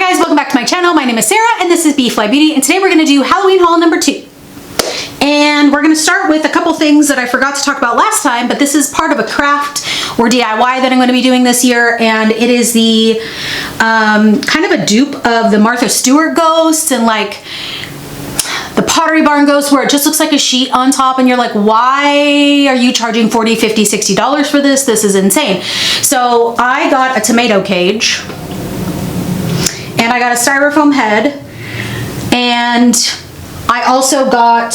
guys, welcome back to my channel. My name is Sarah and this is B.fleye Beauty, and today we're going to do Halloween haul number 2. And we're going to start with a couple things that I forgot to talk about last time, but this is part of a craft or DIY that I'm going to be doing this year, and it is the kind of a dupe of the Martha Stewart ghost and like the Pottery Barn ghost, where it just looks like a sheet on top and you're like, why are you charging $40, $50, $60 for this? This is insane. So I got a tomato cage and I got a styrofoam head, and I also I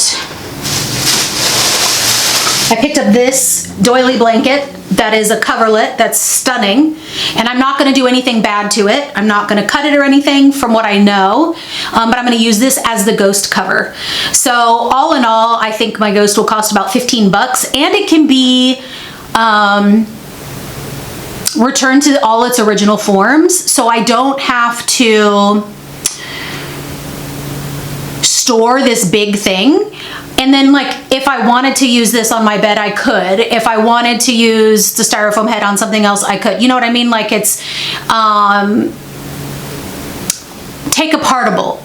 picked up this doily blanket that is a coverlet that's stunning, and I'm not going to do anything bad to it. I'm not going to cut it or anything from what I know, but I'm going to use this as the ghost cover. So all in all, I think my ghost will cost about 15 bucks, and it can be returned to all its original forms, so I don't have to store this big thing. And then, like, if I wanted to use this on my bed, I could. If I wanted to use the styrofoam head on something else, I could. You know what I mean? Like, it's take apartable.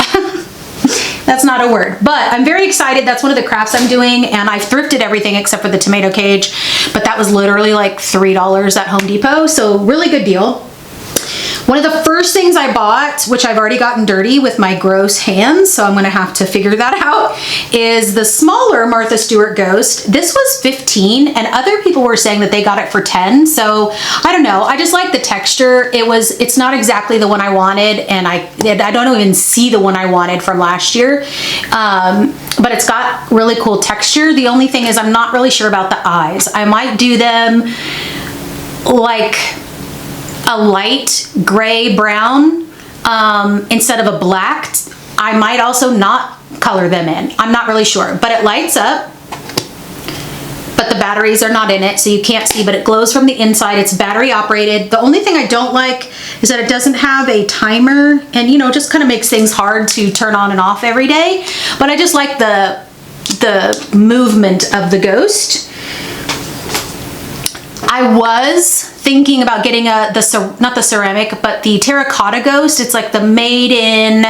That's not a word, but I'm very excited. That's one of the crafts I'm doing, and I've thrifted everything except for the tomato cage, but that was literally like $3 at Home Depot, so really good deal. One of the first things I bought, which I've already gotten dirty with my gross hands, so I'm gonna have to figure that out, is the smaller Martha Stewart ghost. This was 15, and other people were saying that they got it for 10, so I don't know. I just like the texture. It's not exactly the one I wanted, and I don't even see the one I wanted from last year, but it's got really cool texture. The only thing is I'm not really sure about the eyes. I might do them like a light gray brown instead of a black. I might also not color them in. I'm not really sure, but it lights up, but the batteries are not in it, so you can't see, but it glows from the inside. It's battery operated. The only thing I don't like is that it doesn't have a timer, and you know, it just kind of makes things hard to turn on and off every day, but I just like the movement of the ghost. I was thinking about getting not the ceramic, but the terracotta ghost. It's like the made in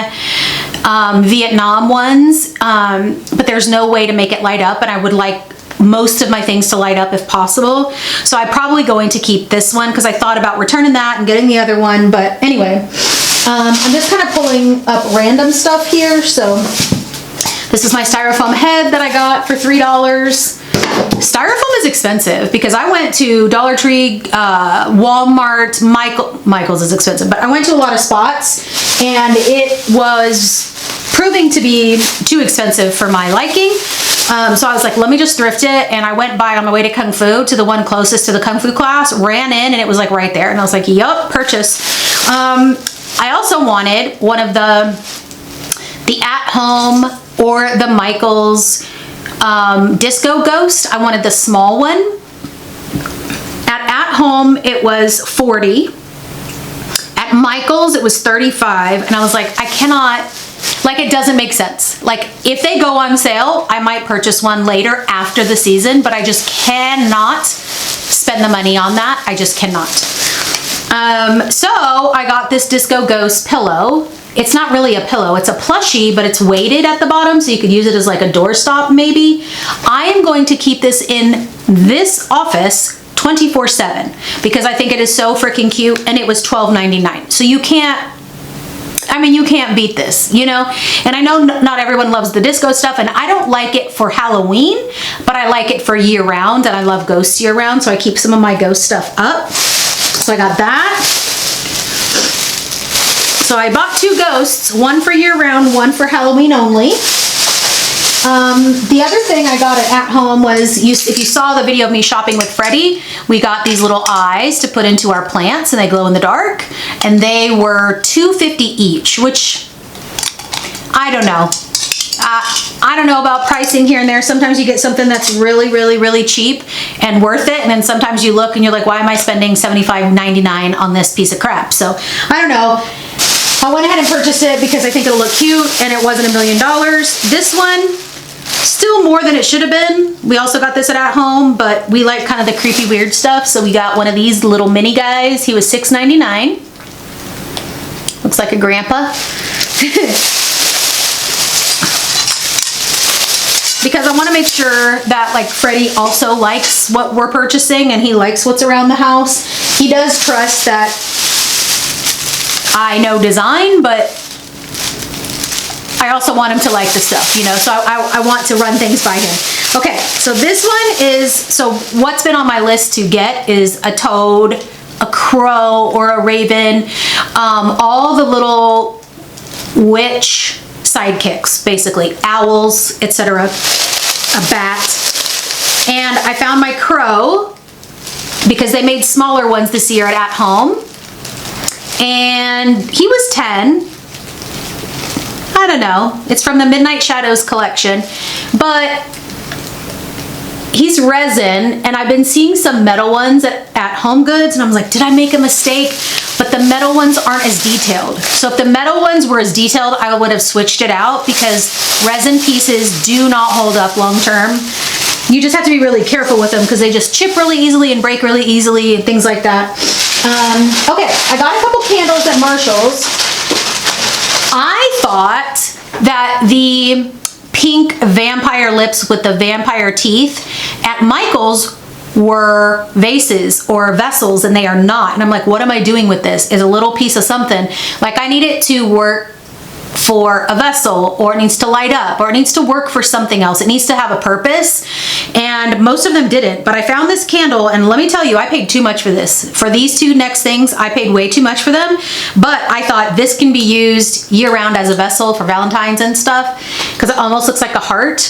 Vietnam ones, but there's no way to make it light up, and I would like most of my things to light up if possible. So I'm probably going to keep this one because I thought about returning that and getting the other one, but anyway, I'm just kind of pulling up random stuff here. So this is my styrofoam head that I got for $3. Styrofoam is expensive because I went to Dollar Tree, Walmart, Michael's is expensive, but I went to a lot of spots and it was proving to be too expensive for my liking. So I was like, let me just thrift it, and I went by on my way to Kung Fu to the one closest to the Kung Fu class, ran in, and it was like right there, and I was like, yup, purchase. I also wanted one of the at-home or the Michael's disco ghost. I wanted the small one. At home it was 40. At Michael's it was 35, and I was like, I cannot, like, it doesn't make sense. Like, if they go on sale, I might purchase one later after the season, but I just cannot spend the money on that. I just cannot. So I got this disco ghost pillow. It's not really a pillow, it's a plushie, but it's weighted at the bottom, so you could use it as like a doorstop maybe. I am going to keep this in this office 24/7 because I think it is so freaking cute, and it was $12.99. So you can't beat this, you know? And I know not everyone loves the disco stuff, and I don't like it for Halloween, but I like it for year round, and I love ghosts year round, so I keep some of my ghost stuff up. So I got that. So I bought 2 ghosts, one for year round, one for Halloween only. The other thing I got at home was, if you saw the video of me shopping with Freddie, we got these little eyes to put into our plants, and they glow in the dark, and they were $2.50 each, which I don't know. I don't know about pricing here and there. Sometimes you get something that's really, really, really cheap and worth it, and then sometimes you look and you're like, why am I spending $75.99 on this piece of crap? So I don't know. I went ahead and purchased it because I think it'll look cute, and it wasn't $1 million. This one, still more than it should have been. We also got this at home, but we like kind of the creepy weird stuff, so we got one of these little mini guys. He was $6.99. Looks like a grandpa. Because I want to make sure that like Freddie also likes what we're purchasing and he likes what's around the house. He does trust that I know design, but I also want him to like the stuff, you know, so I want to run things by him. Okay, so this one is, so what's been on my list to get is a toad, a crow, or a raven, all the little witch sidekicks, basically, owls, etc., a bat. And I found my crow because they made smaller ones this year at home, and he was 10. I don't know, it's from the Midnight Shadows collection, but he's resin, and I've been seeing some metal ones at Home Goods, and I was like, did I make a mistake? But the metal ones aren't as detailed. So if the metal ones were as detailed, I would have switched it out, because resin pieces do not hold up long term. You just have to be really careful with them because they just chip really easily and break really easily and things like that. Okay, I got a couple candles at Marshall's. I thought that the pink vampire lips with the vampire teeth at Michael's were vases or vessels, and they are not. And I'm like, what am I doing with this? It's a little piece of something. Like, I need it to work for a vessel, or it needs to light up, or it needs to work for something else. It needs to have a purpose, and most of them didn't. But I found this candle, and let me tell you, I paid too much for this. For these two next things, I paid way too much for them, but I thought this can be used year-round as a vessel for Valentine's and stuff, because it almost looks like a heart.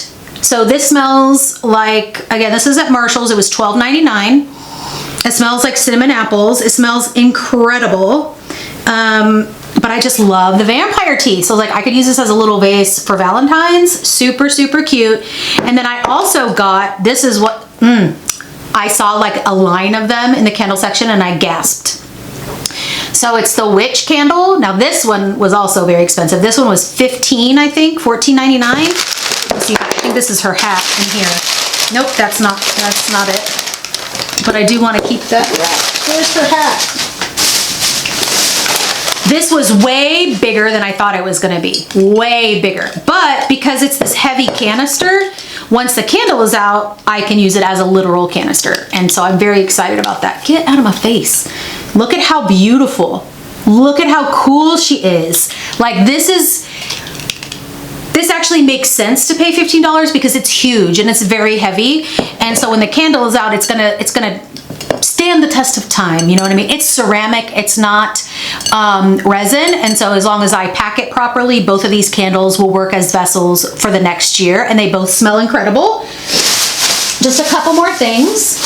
So this smells like, again, this is at Marshall's. It was $12.99. It smells like cinnamon apples. It smells incredible. But I just love the vampire teeth. So like, I could use this as a little vase for Valentine's. Super, super cute. And then I also got, this is what, I saw like a line of them in the candle section and I gasped. So it's the witch candle. Now this one was also very expensive. This one was $15, I think, $14.99. Let's see, I think this is her hat in here. Nope, that's not it. But I do want to keep that. Where's her hat? This was way bigger than I thought it was gonna be, way bigger. But because it's this heavy canister, once the candle is out, I can use it as a literal canister. And so I'm very excited about that. Get out of my face. Look at how beautiful. Look at how cool she is. Like, this actually makes sense to pay $15 because it's huge and it's very heavy. And so when the candle is out, it's gonna stand the test of time, you know what I mean? It's ceramic, it's not resin, and so as long as I pack it properly, both of these candles will work as vessels for the next year, and they both smell incredible. Just a couple more things.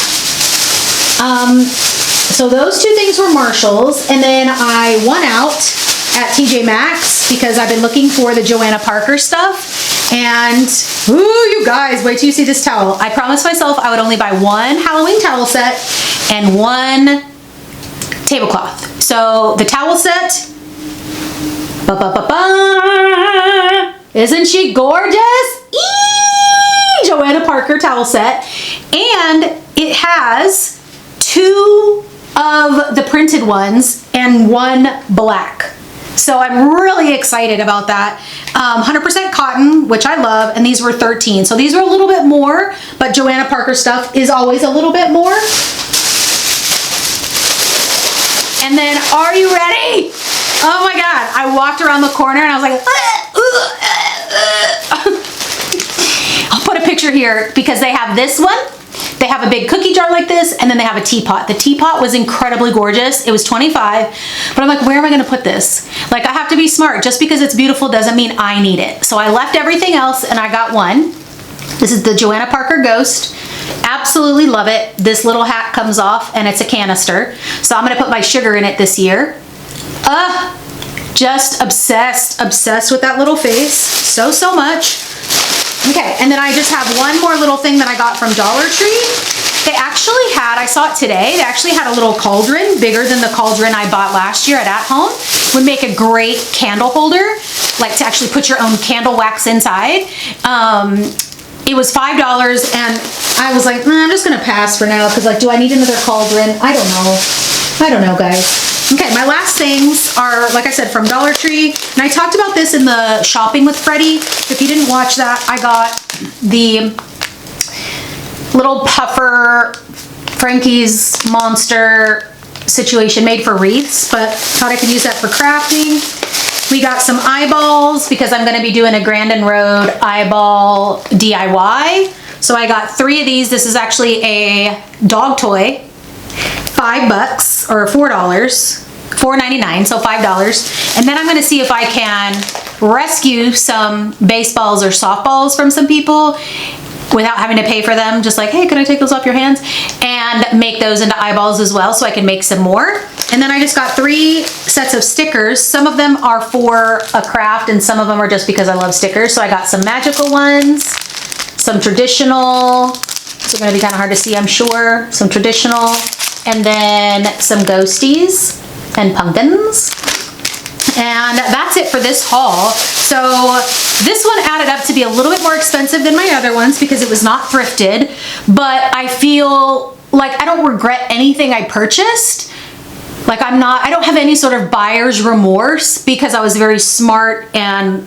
So those two things were Marshall's, and then I won out at TJ Maxx because I've been looking for the Joanna Parker stuff. And, ooh, you guys, wait till you see this towel. I promised myself I would only buy one Halloween towel set and one tablecloth. So the towel set, isn't she gorgeous? Eee! Joanna Parker towel set. And it has two of the printed ones and one black. So I'm really excited about that. 100% cotton, which I love, and these were $13. So these are a little bit more, but Joanna Parker stuff is always a little bit more. And then, are you ready? Oh my God, I walked around the corner and I was like, I'll put a picture here because they have this one. They have a big cookie jar like this, and then they have a teapot. The teapot was incredibly gorgeous. It was $25, but I'm like, where am I gonna put this? Like, I have to be smart. Just because it's beautiful doesn't mean I need it. So I left everything else and I got one. This is the Joanna Parker Ghost. Absolutely love it. This little hat comes off and it's a canister. So I'm gonna put my sugar in it this year. Just obsessed with that little face. So much. Okay, and then I just have one more little thing that I got from Dollar Tree. They actually had, I saw it today, they actually had a little cauldron, bigger than the cauldron I bought last year at Home. Would make a great candle holder, like to actually put your own candle wax inside. It was $5, and I was like, I'm just gonna pass for now, because like, do I need another cauldron? I don't know, guys. Okay, my last things are, like I said, from Dollar Tree. And I talked about this in the Shopping with Freddie. If you didn't watch that, I got the little puffer Frankie's Monster situation made for wreaths, but thought I could use that for crafting. We got some eyeballs because I'm going to be doing a Grandin Road eyeball DIY. So I got 3 of these. This is actually a dog toy. $5 or $4, $4.99, so $5. And then I'm gonna see if I can rescue some baseballs or softballs from some people without having to pay for them. Just like, hey, can I take those off your hands? And make those into eyeballs as well so I can make some more. And then I just got 3 sets of stickers. Some of them are for a craft and some of them are just because I love stickers. So I got some magical ones, some traditional, so gonna be kind of hard to see, I'm sure, some traditional, and then some ghosties and pumpkins. And that's it for this haul. So this one added up to be a little bit more expensive than my other ones because it was not thrifted, but I feel like I don't regret anything I purchased. Like I don't have any sort of buyer's remorse because I was very smart, and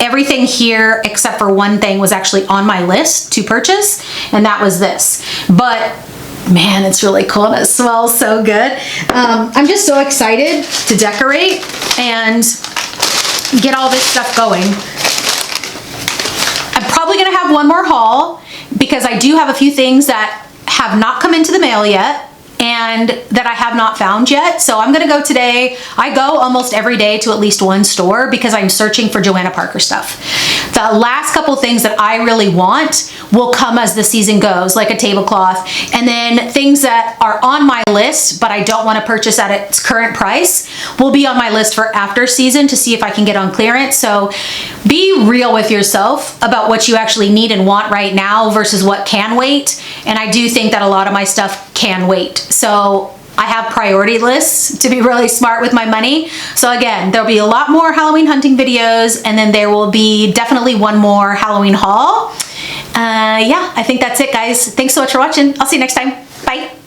everything here except for one thing was actually on my list to purchase, and that was this. But man, it's really cool and it smells so good. I'm just so excited to decorate and get all this stuff going. I'm probably gonna have one more haul because I do have a few things that have not come into the mail yet and that I have not found yet. So I'm gonna go today. I go almost every day to at least one store because I'm searching for Joanna Parker stuff. The last couple things that I really want will come as the season goes, like a tablecloth. And then things that are on my list, but I don't wanna purchase at its current price, will be on my list for after season to see if I can get on clearance. So be real with yourself about what you actually need and want right now versus what can wait. And I do think that a lot of my stuff can wait. So I have priority lists to be really smart with my money. So again, there'll be a lot more Halloween hunting videos, and then there will be definitely one more Halloween haul. Yeah, I think that's it, guys. Thanks so much for watching. I'll see you next time. Bye.